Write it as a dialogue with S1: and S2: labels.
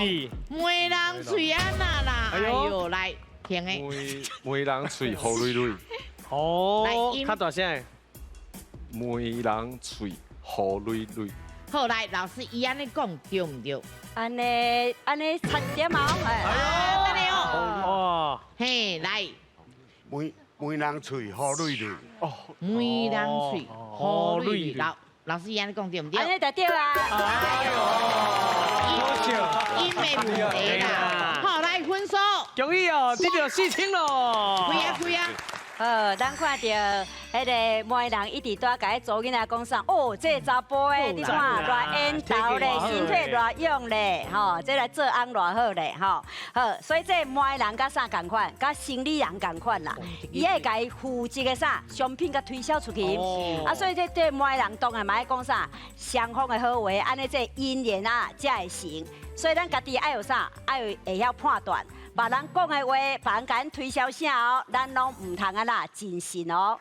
S1: 水，
S2: 梅人嘴安那啦，哎呦，来听诶，
S3: 梅人嘴好蕊蕊，
S1: 哦
S2: 来音
S1: 较大声，
S3: 梅人嘴好蕊蕊。
S2: 好来，老师伊安尼讲对唔对？
S4: 安尼差点嘛，
S2: 啊，等下哦，
S1: 哇，
S2: 嘿，来，
S5: 梅人嘴好蕊蕊，
S2: 梅人嘴好蕊蕊，老师伊安尼讲对唔对？
S4: 安尼就对啊。
S2: 音的问题啦，好来分数，
S1: 恭喜哦，得到4千咯。
S2: 开啊！
S4: 咱看到迄个梅人一直在甲伊做囡仔讲啥？哦，这查甫的，你看偌缘投咧，身体偌勇咧，吼，这来做翁偌好咧，吼，好，所以这梅人甲啥共款？甲生理人共款啦，伊会甲伊负责个啥商品甲推销出去，啊，所以这对梅人当然嘛爱讲啥双方的好话，安尼这姻缘啊才会成。所以咱家己爱有啥，爱有会晓判断。别人讲的话，别人甲咱推销啥哦，咱拢唔通啊啦，真信哦。